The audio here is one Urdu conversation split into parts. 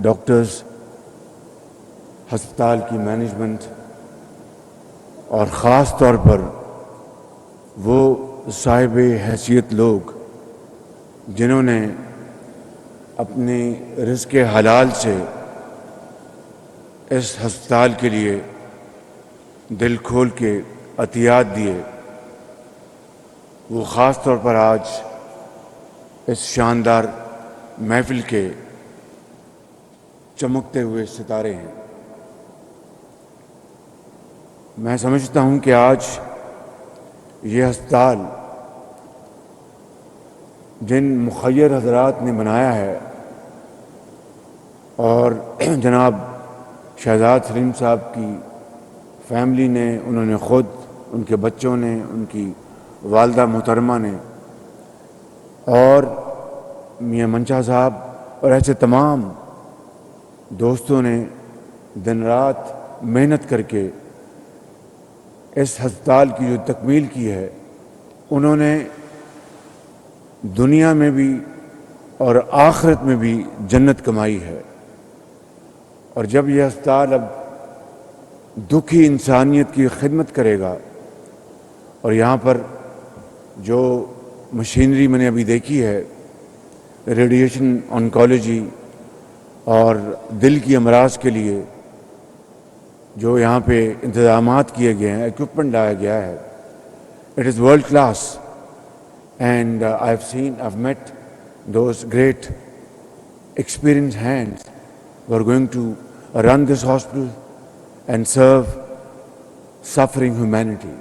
ڈاکٹرز، ہسپتال کی مینجمنٹ اور خاص طور پر وہ صاحب حیثیت لوگ جنہوں نے اپنے رزق حلال سے اس ہسپتال کے لیے دل کھول کے عطیات دیے، وہ خاص طور پر آج اس شاندار محفل کے چمکتے ہوئے ستارے ہیں۔ میں سمجھتا ہوں کہ آج یہ ہسپتال جن مخیر حضرات نے بنایا ہے، اور جناب شہزاد سلیم صاحب کی فیملی نے، انہوں نے خود، ان کے بچوں نے، ان کی والدہ محترمہ نے، اور میاں منشا صاحب اور ایسے تمام دوستوں نے دن رات محنت کر کے اس ہسپتال کی جو تکمیل کی ہے، انہوں نے دنیا میں بھی اور آخرت میں بھی جنت کمائی ہے۔ اور جب یہ ہسپتال اب دکھی انسانیت کی خدمت کرے گا، اور یہاں پر جو مشینری میں نے ابھی دیکھی ہے، ریڈیشن آنکالوجی اور دل کی امراض کے لیے جو یہاں پہ انتظامات کیے گئے ہیں، ایکوپمنٹ لایا گیا ہے، it is world class, and I've met those great experienced hands who are going to run this hospital and serve suffering humanity.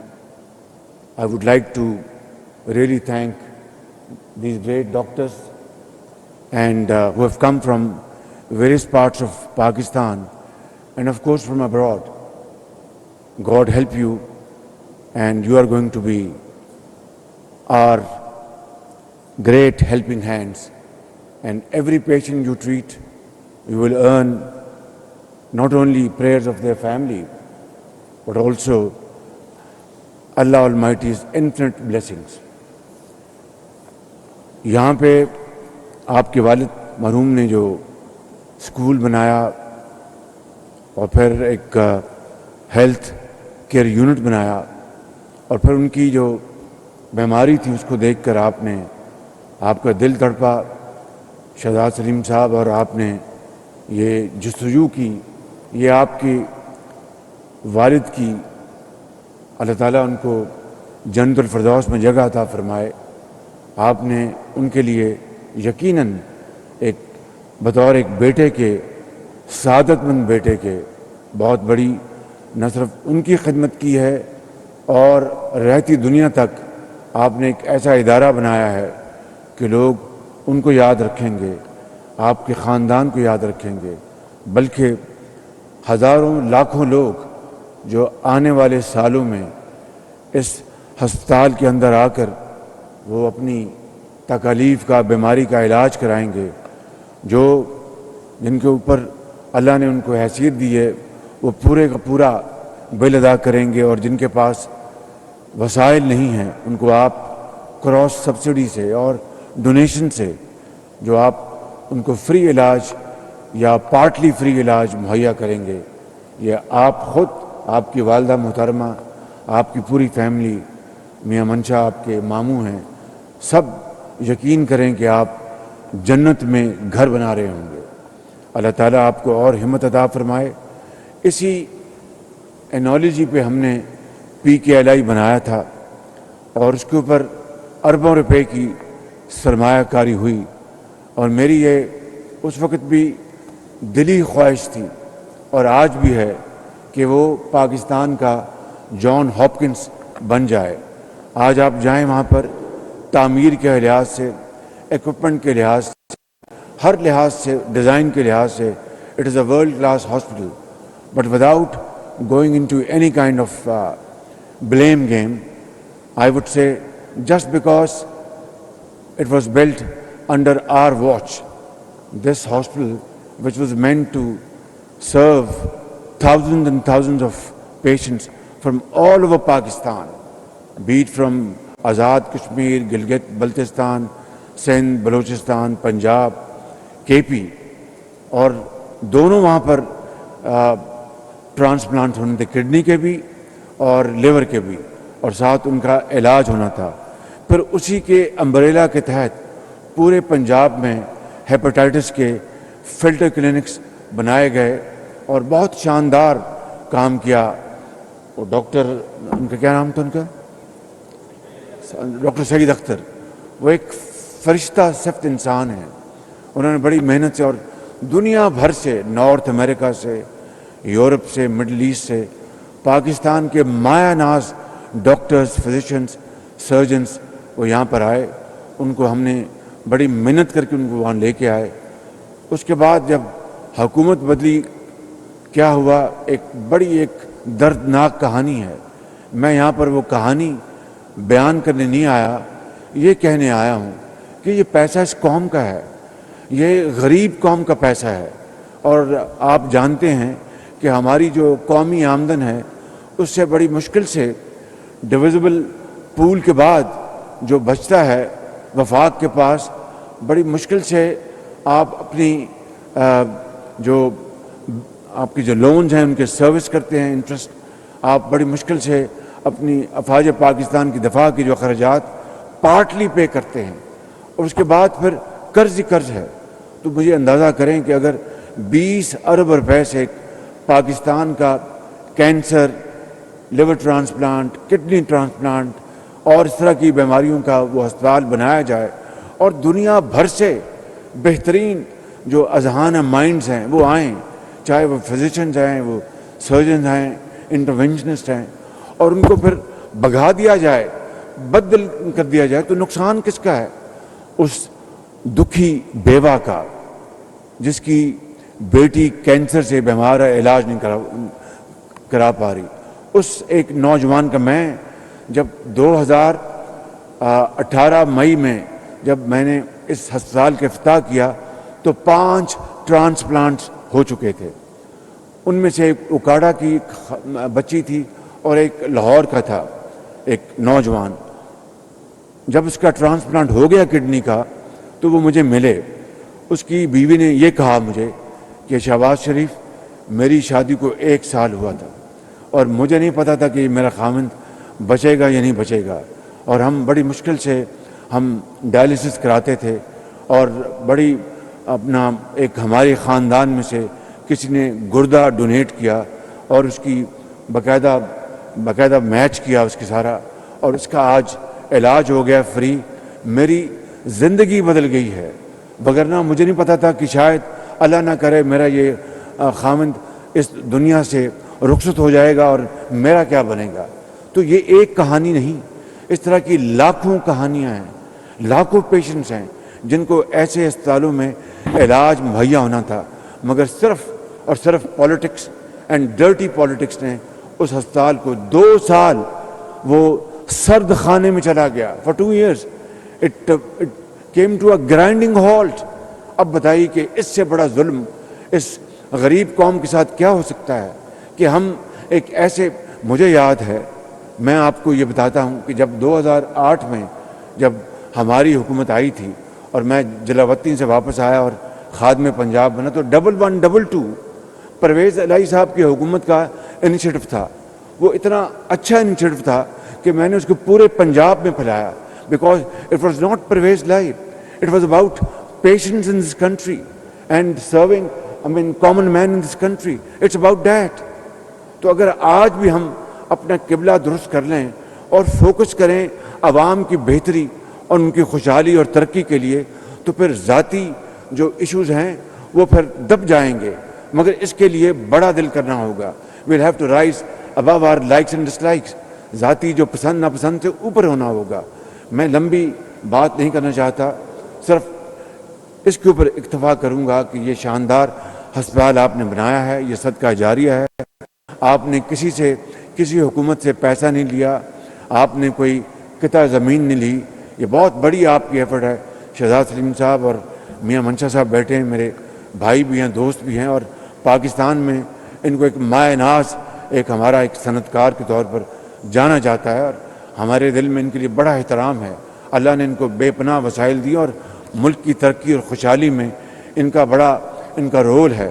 I would like to really thank these great doctors and who have come from various parts of Pakistan and of course from abroad. God help you, and you are going to be our great helping hands, and every patient you treat, you will earn not only prayers of their family but also Allah Almighty's infinite blessings. یہاں پہ آپ کے والد مرحوم نے جو اسکول بنایا اور پھر ایک ہیلتھ کیئر یونٹ بنایا، اور پھر ان کی جو بیماری تھی اس کو دیکھ کر آپ کا دل تڑپا شہزاد سلیم صاحب، اور آپ نے یہ جستجو کی، یہ آپ کی والد کی، اللہ تعالیٰ ان کو جنت الفردوس میں جگہ عطا فرمائے، آپ نے ان کے لیے یقیناً بطور ایک بیٹے کے، سعادت مند بیٹے کے، بہت بڑی نہ صرف ان کی خدمت کی ہے، اور رہتی دنیا تک آپ نے ایک ایسا ادارہ بنایا ہے کہ لوگ ان کو یاد رکھیں گے، آپ کے خاندان کو یاد رکھیں گے، بلکہ ہزاروں لاکھوں لوگ جو آنے والے سالوں میں اس ہسپتال کے اندر آ کر وہ اپنی تکالیف کا، بیماری کا علاج کرائیں گے، جن کے اوپر اللہ نے ان کو حیثیت دی ہے، وہ پورے کا پورا بل ادا کریں گے، اور جن کے پاس وسائل نہیں ہیں ان کو آپ کراس سبسڈی سے اور ڈونیشن سے جو آپ ان کو فری علاج یا پارٹلی فری علاج مہیا کریں گے، یہ آپ خود، آپ کی والدہ محترمہ، آپ کی پوری فیملی، میاں منشا آپ کے ماموں ہیں، سب یقین کریں کہ آپ جنت میں گھر بنا رہے ہوں گے۔ اللہ تعالیٰ آپ کو اور ہمت عطا فرمائے۔ اسی انالوجی پہ ہم نے PKLI بنایا تھا، اور اس کے اوپر اربوں روپے کی سرمایہ کاری ہوئی، اور میری یہ اس وقت بھی دلی خواہش تھی اور آج بھی ہے کہ وہ پاکستان کا جان ہاپکنس بن جائے۔ آج آپ جائیں وہاں پر، تعمیر کے لحاظ سے، ایکوپمنٹ کے لحاظ سے، ہر لحاظ سے، ڈیزائن کے لحاظ سے، it is a world class hospital, but without going into any kind of blame game. I would say just because it was built under our watch, this hospital, which was meant to serve thousands and thousands of patients from all over Pakistan, be it from Azad Kashmir, Gilgit, Baltistan, Sindh, Balochistan, Punjab, KP, اور دونوں وہاں پر ٹرانسپلانٹ ہونے تھے، کڈنی کے بھی اور لیور کے بھی، اور ساتھ ان کا علاج ہونا تھا۔ پھر اسی کے امبریلا کے تحت پورے پنجاب میں ہیپاٹائٹس کے فلٹر کلینکس بنائے گئے اور بہت شاندار کام کیا۔ وہ ڈاکٹر، ان کا کیا نام تھا ان کا، ڈاکٹر سعید اختر، وہ ایک فرشتہ صفت انسان ہیں۔ انہوں نے بڑی محنت سے اور دنیا بھر سے، نارتھ امریکہ سے، یورپ سے، مڈل ایسٹ سے، پاکستان کے مایہ ناز ڈاکٹرز، فزیشنز، سرجنز وہ یہاں پر آئے۔ ان کو ہم نے بڑی محنت کر کے ان کو وہاں لے کے آئے۔ اس کے بعد جب حکومت بدلی، کیا ہوا، ایک بڑی ایک دردناک کہانی ہے۔ میں یہاں پر وہ کہانی بیان کرنے نہیں آیا، یہ کہنے آیا ہوں کہ یہ پیسہ اس قوم کا ہے، یہ غریب قوم کا پیسہ ہے، اور آپ جانتے ہیں کہ ہماری جو قومی آمدن ہے اس سے بڑی مشکل سے ڈویزبل پول کے بعد جو بچتا ہے وفاق کے پاس، بڑی مشکل سے آپ اپنی جو آپ کی جو لونز ہیں ان کے سروس کرتے ہیں، انٹرسٹ، آپ بڑی مشکل سے اپنی افواج پاکستان کی دفاع کی جو اخراجات پارٹلی پے کرتے ہیں، اور اس کے بعد پھر قرض ہی قرض ہے۔ تو مجھے اندازہ کریں کہ اگر 20 ارب روپے سے پاکستان کا cancer, liver transplant, kidney transplant اور اس طرح کی بیماریوں کا وہ ہسپتال بنایا جائے، اور دنیا بھر سے بہترین جو اذہان مائنڈز ہیں وہ آئیں، چاہے وہ فزیشنز ہیں، وہ سرجنز ہیں، انٹرونشنسٹ ہیں، اور ان کو پھر بھگا دیا جائے، بدل کر دیا جائے، تو نقصان کس کا ہے؟ اس دکھی بیوہ کا جس کی بیٹی کینسر سے بیمار ہے، علاج نہیں کرا پا رہی، اس ایک نوجوان کا۔ میں جب 2018 مئی میں جب میں نے اس ہسپتال کا افتتاح کیا تو 5 ٹرانسپلانٹس ہو چکے تھے۔ ان میں سے ایک اکاڑا کی بچی تھی اور ایک لاہور کا تھا، ایک نوجوان۔ جب اس کا ٹرانسپلانٹ ہو گیا کڈنی کا تو وہ مجھے ملے۔ اس کی بیوی نے یہ کہا مجھے کہ شہباز شریف، میری شادی کو 1 سال ہوا تھا اور مجھے نہیں پتا تھا کہ میرا خاوند بچے گا یا نہیں بچے گا، اور ہم بڑی مشکل سے ہم ڈائلیسس کراتے تھے، اور بڑی اپنا ایک ہمارے خاندان میں سے کسی نے گردہ ڈونیٹ کیا اور اس کی باقاعدہ میچ کیا اس کے سارا، اور اس کا آج علاج ہو گیا فری۔ میری زندگی بدل گئی ہے، وگرنہ مجھے نہیں پتا تھا کہ شاید اللہ نہ کرے میرا یہ خاوند اس دنیا سے رخصت ہو جائے گا اور میرا کیا بنے گا۔ تو یہ ایک کہانی نہیں، اس طرح کی لاکھوں کہانیاں ہیں، لاکھوں پیشنٹس ہیں جن کو ایسے اسپتالوں میں علاج مہیا ہونا تھا، مگر صرف اور صرف پالیٹکس اینڈ ڈرٹی پالیٹکس نے اس ہسپتال کو 2 سال وہ سرد خانے میں چلا گیا۔ For 2 years it came to a grinding halt۔ اب بتائیے کہ اس سے بڑا ظلم اس غریب قوم کے ساتھ کیا ہو سکتا ہے کہ ہم ایک ایسے، مجھے یاد ہے، میں آپ کو یہ بتاتا ہوں کہ جب 2008 میں جب ہماری حکومت آئی تھی اور میں جلاوطن سے واپس آیا اور خادم پنجاب بنا، تو 1122 پرویز الہی صاحب کی حکومت کا انیشیٹو تھا۔ وہ اتنا اچھا انیشیٹو تھا کہ میں نے اس کو پورے پنجاب میں پھیلایا، because it was not Pervez life, it was about patience in this country and serving common man in this country, it's about that. تو اگر آج بھی ہم اپنا قبلہ درست کر لیں اور فوکس کریں عوام کی بہتری اور ان کی خوشحالی اور ترقی کے لیے، تو پھر ذاتی جو ایشوز ہیں وہ پھر دب جائیں گے، مگر اس کے لیے بڑا دل کرنا ہوگا۔ we'll have to rise above our likes and dislikes۔ ذاتی جو پسند ناپسند سے اوپر ہونا ہوگا۔ میں لمبی بات نہیں کرنا چاہتا، صرف اس کے اوپر اکتفا کروں گا کہ یہ شاندار ہسپتال آپ نے بنایا ہے، یہ صدقہ جاریہ ہے۔ آپ نے کسی حکومت سے پیسہ نہیں لیا، آپ نے کوئی قطع زمین نہیں لی، یہ بہت بڑی آپ کی ایفرٹ ہے۔ شہزاد سلیم صاحب اور میاں منشا صاحب بیٹھے ہیں، میرے بھائی بھی ہیں، دوست بھی ہیں، اور پاکستان میں ان کو ایک مائع ناز، ایک ہمارا ایک صنعت کار کے طور پر جانا جاتا ہے، اور ہمارے دل میں ان کے لیے بڑا احترام ہے۔ اللہ نے ان کو بے پناہ وسائل دی اور ملک کی ترقی اور خوشحالی میں ان کا رول ہے۔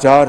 4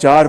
4,